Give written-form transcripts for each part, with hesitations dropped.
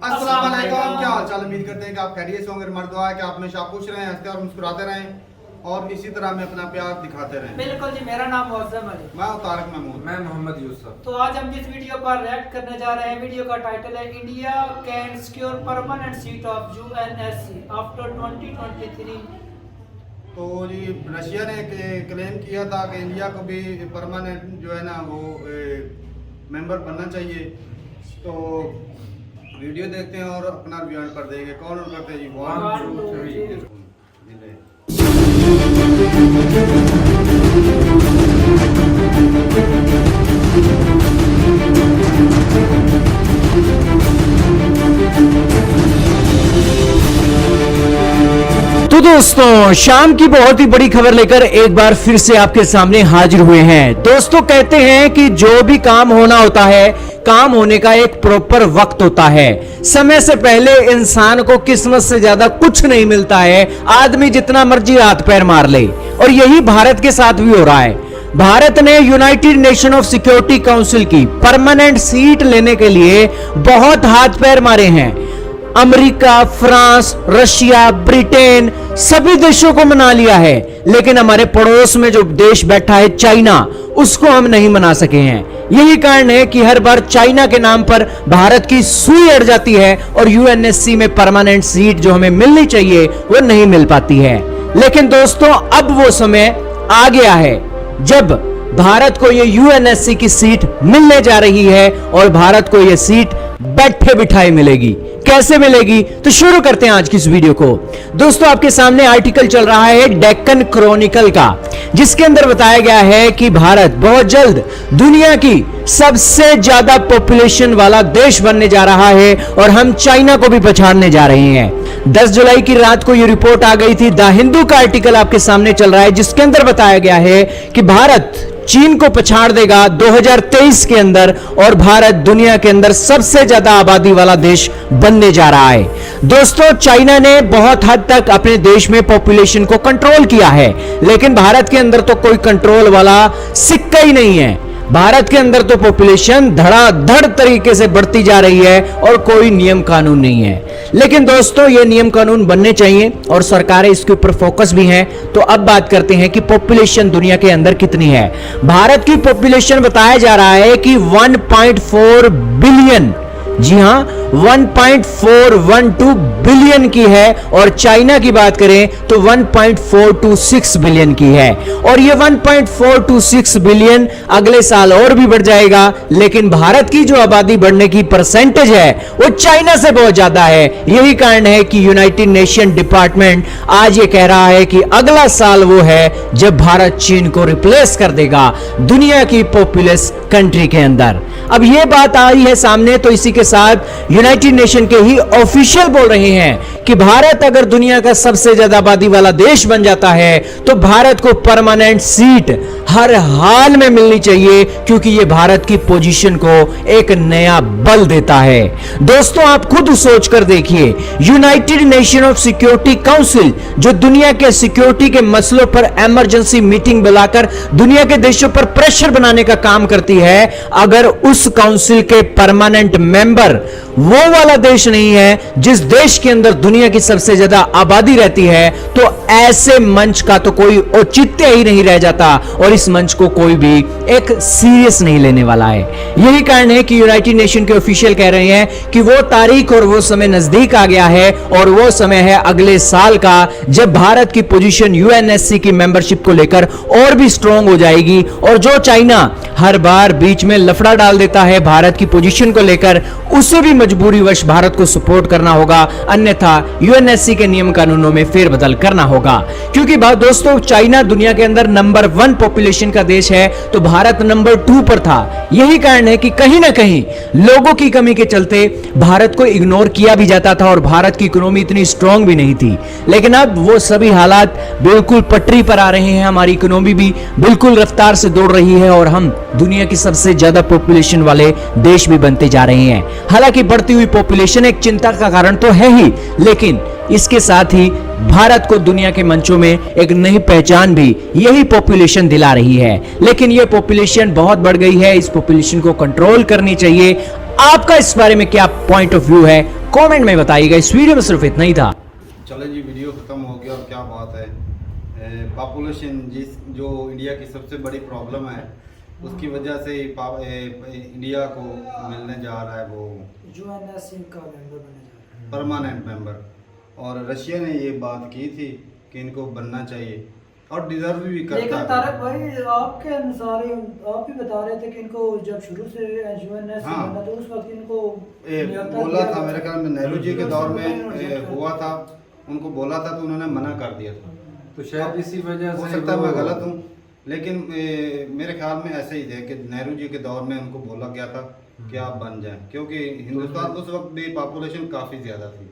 अस्सलाम वालेकुम, क्या हाल चाल। उम्मीद करते हैं कि आप खैरियत से होंगे। हमारी दुआ है कि आप हमेशा खुश रहें, हंसते और मुस्कुराते रहें और इसी तरह हमें अपना प्यार दिखाते रहें। बिल्कुल जी, मेरा नाम मौसम अली, मैं तारिक महमूद, मैं मोहम्मद यूसुफ। तो आज हम जिस वीडियो पर रिएक्ट करने जा रहे हैं, वीडियो का टाइटल है India can secure permanent seat of UNSC after 2023। तो जी रशिया ने क्लेम किया था कि इंडिया को भी परमानेंट जो है ना वो मेंबर बनना चाहिए। तो वीडियो देखते हैं और अपना रिव्यू पर देंगे। कौन करते हैं जी? 1 2 3। तो दोस्तों, शाम की बहुत ही बड़ी खबर लेकर एक बार फिर से आपके सामने हाजिर हुए हैं। दोस्तों, कहते हैं कि जो भी काम होना होता है, काम होने का एक प्रॉपर वक्त होता है। समय से पहले इंसान को किस्मत से ज्यादा कुछ नहीं मिलता है, आदमी जितना मर्जी हाथ पैर मार ले। और यही भारत के साथ भी हो रहा है। भारत ने United nation of security council की परमानेंट सीट लेने के लिए बहुत हाथ पैर मारे हैं। अमेरिका, फ्रांस, रशिया, ब्रिटेन सभी देशों को मना लिया है, लेकिन हमारे पड़ोस में जो देश बैठा है चाइना, उसको हम नहीं मना सके हैं। यही कारण है कि हर बार चाइना के नाम पर भारत की सुई अड़ जाती है और यूएनएससी में परमानेंट सीट जो हमें मिलनी चाहिए वो नहीं मिल पाती है। लेकिन दोस्तों, अब वो समय आ गया है जब भारत को ये यूएनएससी की सीट मिलने जा रही है और भारत को ये सीट बैठे बिठाए मिलेगी। कैसे मिलेगी, तो शुरू करते हैं आज की इस वीडियो को। दोस्तों, आपके सामने आर्टिकल चल रहा है डेक्कन क्रॉनिकल का, जिसके अंदर बताया गया है कि भारत बहुत जल्द दुनिया की सबसे ज्यादा पॉपुलेशन वाला देश बनने जा रहा है और हम चाइना को भी पछाड़ने जा रहे हैं। 10 जुलाई की रात को यह रिपोर्ट आ गई थी। द हिंदू का आर्टिकल आपके सामने चल रहा है, जिसके अंदर बताया गया है कि भारत चीन को पछाड़ देगा 2023 के अंदर और भारत दुनिया के अंदर सबसे ज्यादा आबादी वाला देश बनने जा रहा है। दोस्तों, चाइना ने बहुत हद तक अपने देश में पॉपुलेशन को कंट्रोल किया है, लेकिन भारत के अंदर तो कोई कंट्रोल वाला सिक्का ही नहीं है। भारत के अंदर तो पॉपुलेशन धड़ाधड़ तरीके से बढ़ती जा रही है और कोई नियम कानून नहीं है। लेकिन दोस्तों, ये नियम कानून बनने चाहिए और सरकारें इसके ऊपर फोकस भी हैं। तो अब बात करते हैं कि पॉपुलेशन दुनिया के अंदर कितनी है। भारत की पॉपुलेशन बताया जा रहा है कि 1.4 बिलियन, जी हां 1.412 बिलियन की है, और चाइना की बात करें तो 1.426 बिलियन की है। और ये 1.426 बिलियन अगले साल और भी बढ़ जाएगा, लेकिन भारत की जो आबादी बढ़ने की परसेंटेज है वो चाइना से बहुत ज्यादा है। यही कारण है कि यूनाइटेड नेशन डिपार्टमेंट आज ये कह रहा है कि अगला साल वो है जब भारत चीन को रिप्लेस कर देगा दुनिया की पॉपुलस कंट्री के अंदर। अब ये बात आई है सामने, तो इसी के साथ यूनाइटेड नेशन के ही ऑफिशियल बोल रहे हैं कि भारत अगर दुनिया का सबसे ज्यादा आबादी वाला देश बन जाता है तो भारत को परमानेंट सीट हर हाल में मिलनी चाहिए, क्योंकि यह भारत की पोजीशन को एक नया बल देता है। दोस्तों, आप खुद सोच कर देखिए, United nation of security council जो दुनिया के सिक्योरिटी के मसलों पर इमरजेंसी मीटिंग बुलाकर दुनिया के देशों पर प्रेशर बनाने का काम करती है, अगर उस काउंसिल के परमानेंट मेंबर वो वाला देश नहीं है जिस देश के अंदर दुनिया की सबसे ज्यादा आबादी रहती है, तो ऐसे मंच का तो कोई औचित्य ही नहीं रह जाता और इस मंच को कोई भी एक सीरियस नहीं लेने वाला है। यही कारण है कि यूनाइटेड नेशन के ऑफिशियल कह रहे हैं कि वो तारीख और वो समय नजदीक आ गया है और वो समय है अगले साल का, जब भारत की पोजीशन यूएनएससी की मेंबरशिप को लेकर और भी स्ट्रांग हो जाएगी। और जो चाइना हर बार बीच में लफड़ा डाल देता है भारत की पोजीशन को लेकर, उसे भी मजबूरीवश भारत को सपोर्ट करना होगा, अन्यथा यूएनएससी के नियम कानूनों में फेरबदल करना होगा। क्योंकि दोस्तों, चाइना दुनिया के अंदर नंबर 1 पॉपुलेशन का देश है, तो भारत नंबर 2 पर था। यही कारण है कि कहीं ना कहीं लोगों की कमी के चलते भारत को इग्नोर किया भी जाता था और भारत की इकोनॉमी इतनी स्ट्रांग भी नहीं थी। लेकिन अब वो सभी हालात बिल्कुल पटरी पर आ रहे हैं, हमारी इकोनॉमी भी बिल्कुल रफ्तार से दौड़ रही है और हम दुनिया की सबसे ज्यादा पॉपुलेशन वाले देश भी बनते जा रहे हैं। हालांकि बढ़ती हुई पॉपुलेशन एक चिंता का कारण तो है ही, लेकिन इसके साथ ही भारत को दुनिया के मंचों में एक नई पहचान भी यही पॉपुलेशन दिला रही है। लेकिन यह पॉपुलेशन बहुत बढ़ गई है, इस पॉपुलेशन को कंट्रोल करनी चाहिए। आपका इस बारे में क्या पॉइंट ऑफ व्यू है, कमेंट में बताइएगा। इस वीडियो में सिर्फ इतना ही था। चले जी, वीडियो ख़त्म हो गया। और क्या बात है, पॉपुलेशन जो इंडिया की सबसे बड़ी प्रॉब्लम है, उसकी वजह से इंडिया को मिलने जा रहा है वो यूएनएससी का मेंबर बनने जा रहा है, परमानेंट मेंबर। और रशिया ने ये बात की थी कि इनको बनना चाहिए और डिजर्व भी करता लेकिन है। तारक भाई, आपके अनुसार आप भी बता रहे थे कि इनको जब शुरू से यूएनएससी हाँ। बना तो उस वक्त इनको बोला था, मेरे ख्याल में नेहरू जी के दौर में हुआ था, उनको बोला था तो उन्होंने मना कर दिया था। तो शायद इसी वजह से हो सकता है मैं गलत हूँ, लेकिन मेरे ख्याल में ऐसे ही थे कि नेहरू जी के दौर में उनको बोला गया था कि आप बन जाएं, क्योंकि हिंदुस्तान उस वक्त भी पॉपुलेशन काफ़ी ज़्यादा थी।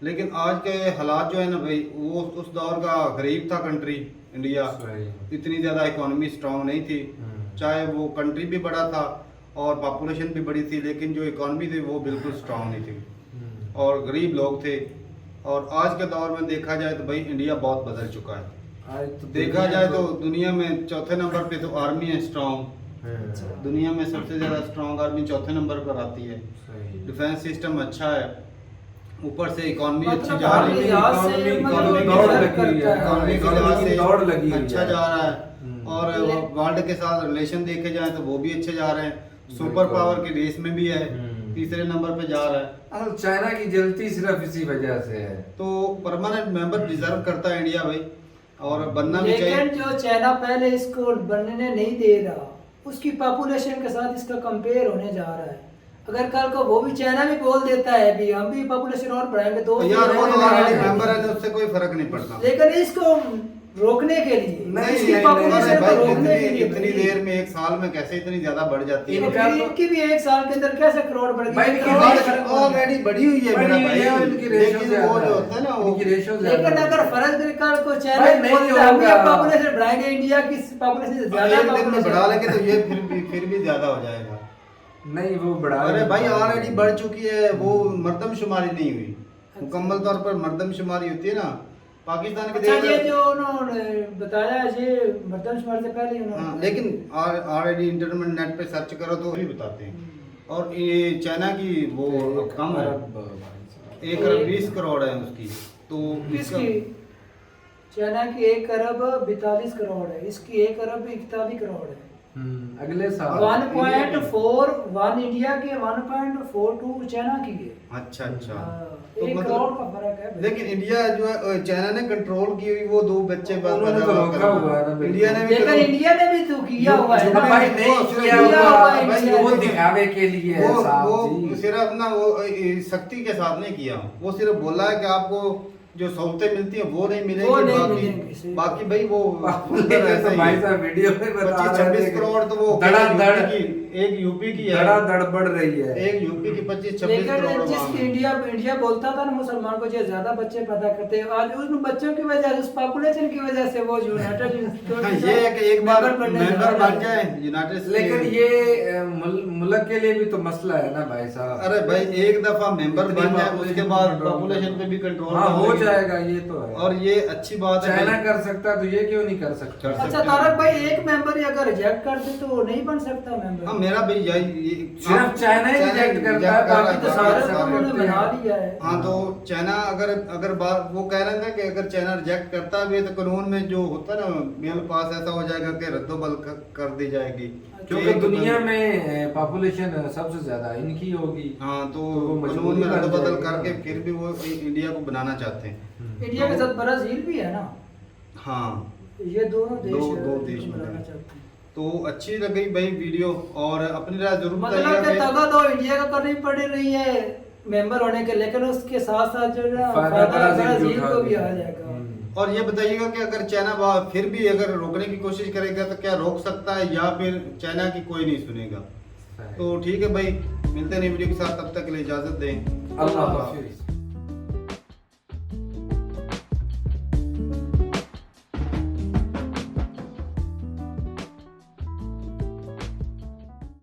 लेकिन आज के हालात जो है ना भाई, वो उस दौर का गरीब था कंट्री इंडिया, इतनी ज़्यादा इकोनॉमी स्ट्रांग नहीं थी। चाहे वो कंट्री भी बड़ा था और पॉपुलेशन भी बड़ी थी, लेकिन जो इकोनॉमी थी वो बिल्कुल स्ट्रांग नहीं थी और गरीब लोग थे। और आज के दौर में देखा जाए तो भाई इंडिया बहुत बदल चुका है। आज तो देखा जाए तो दुनिया में चौथे नंबर पे तो आर्मी है स्ट्रांग। दुनिया में सबसे ज़्यादा स्ट्रांग आर्मी चौथे नंबर पर आती है। डिफेंस सिस्टम अच्छा है, ऊपर से इकोनॉमी अच्छी जा रही है, इकोनॉमी के लिहाज से दौड़ लगी अच्छा जा रहा है। और वर्ल्ड के साथ रिलेशन देखे जाए तो वो भी अच्छे जा रहे हैं। सुपर पावर की रेस में भी है, तीसरे नंबर पे जा रहा है। चाइना की जलती सिर्फ इसी वजह से है। तो परमानेंट मेंबर डिजर्व करता है इंडिया भाई, और बनना भी चाहिए। लेकिन जो चाइना पहले इसको बनने नहीं दे रहा, उसकी पॉपुलेशन के साथ इसका कंपेयर होने जा रहा है। अगर कल को वो भी चाइना भी बोल देता है भी हम भी पॉपुलेशन और बढ़ाएंगे तो यार वो तो ऑलरेडी मेंबर है तो उससे कोई फर्क नहीं पड़ता। लेकिन इसको रोकने के लिए नहीं, इसकी नहीं, पॉपुलेशन अरे को भाई रोकने के लिए इतनी देर में, एक साल में कैसे इतनी ज्यादा बढ़ जाती है? इनकी भी एक साल के अंदर कैसे करोड़ बढ़ भाई, गई? ऑलरेडी बढ़ी हुई है मेरा भाई, लेकिन वो जो होता है ना वो लेकिन अगर फर्ज निकाल को भाई, चाइना नहीं बोलता है हम होगा। पॉपुलेशन बढ़ाएंगे, इंडिया की पॉपुलेशन से ज्यादा एक दिन में बढ़ा population- लेंगे तो ये फिर भी ज्यादा हो जाएगा। नहीं वो बढ़ा। अरे भाई ऑलरेडी बढ़ चुकी है, वो मर्दमशुमारी नहीं हुई। मुकम्मल तौर पर मर्दमशुमारी होती है ना पाकिस्तान के अच्छा, ये देश। जो उन्होंने बताया ये मर्दमशुमारी से पहले ही हाँ, उन्होंने लेकिन ऑलरेडी इंटरनेट नेट पे सर्च करो तो भी बताते हैं। और ये चाइना की वो कम है, 1 अरब 20 करोड़ है उसकी। तो इसकी चाइना की 1 अरब 42 करोड़ है, इसकी 1 अरब 41 करोड़ है। अगले साल 1.41 इंडिया के, 1.42 चाइना की है। अच्छा अच्छा। तो 1 करोड़ का फर्क है भाई। लेकिन इंडिया जो है चाइना ने कंट्रोल की हुई वो 2 बच्चे उन्होंने तो रोका हुआ है ना। इंडिया ने भी लेकिन इंडिया ने भी तो किया हुआ है ना भाई, नहीं किया किया हुआ हुआ है भाई, इंडिया वो ने। दिखावे के लिए है साहब वो जी। सिर्फ ना वो सख्ती के साथ नहीं किया, वो सिर्फ बोला है कि आपको जो सहूलतें मिलती हैं वो नहीं वो नहीं मिलेंगी, मिलेंगी, बाकी भाई वो तो भाई साहब वीडियो में बता रहे थे 25-26 कि करोड़ तो वो धड़ाधड़ एक यूपी की है, धड़ाधड़ बढ़ रही है। एक यूपी की 25-26 लेकिन करोड़ जिस वहाँ है। इंडिया बोलता था ना मुसलमान को जो ज्यादा बच्चे पैदा करते हैं, आज उन बच्चों की वजह से, उस पॉपुलेशन की वजह से वो यूनाइटेड हाँ, ये है कि एक बार मेंबर बन जाए यूनाइटेड लेकिन ये मुल्क के लिए भी तो मसला है ना भाई साहब। अरे भाई एक दफा मेंबर इतनी बन जाए population उसके बाद control पॉपुलेशन पे भी कंट्रोल हाँ हो जाएगा, ये तो है। और ये अच्छी बात है चाइना भाई। कर सकता तो ये क्यों नहीं कर सकता? कर अच्छा सकते तारक हैं। भाई, एक मेंबर ही अगर रिजेक्ट कर दे तो नहीं बन सकता हाँ मेंबर। मेरा भाई यही सिर्फ चाइना ही reject करता है, बाकी तो सारे सारे तो उन्होंने करते हैं। बना लिया है। हाँ तो चाइना अगर बात वो कह रहे थे कि अगर चाइना रिजेक्ट करता भी है तो कानून में जो होता है ना बिल पास ऐसा हो जाएगा कि रद्दोबल कर दी जाएगी, क्योंकि एक दुनिया में पॉपुलेशन सबसे ज्यादा इनकी होगी। हाँ तो वो कानून मजबूरी में बन रद्दबदल जाएगी। करके फिर भी वो इंडिया को बनाना चाहते हैं। इंडिया के साथ ब्राजील भी है ना, हाँ ये दोनों देश दो देश इसको में बनाना हैं। चाहते हैं। तो अच्छी लगी भाई वीडियो, और अपनी राय जरूर मतलब कि बताइएगा। तगा तो इंडिया को करनी पड़ रही है मेंबर होने के, लेकिन उसके साथ साथ जो है ना फायदा फायदा ब्राजील ब्राजील को भी आ जाएगा। और ये बताइएगा कि अगर चाइना फिर भी अगर रोकने की कोशिश करेगा तो क्या रोक सकता है या फिर चाइना की कोई नहीं सुनेगा? तो ठीक है भाई, मिलते हैं नई वीडियो के साथ, तब तक के लिए इजाजत दें। अल्लाह हाफिज।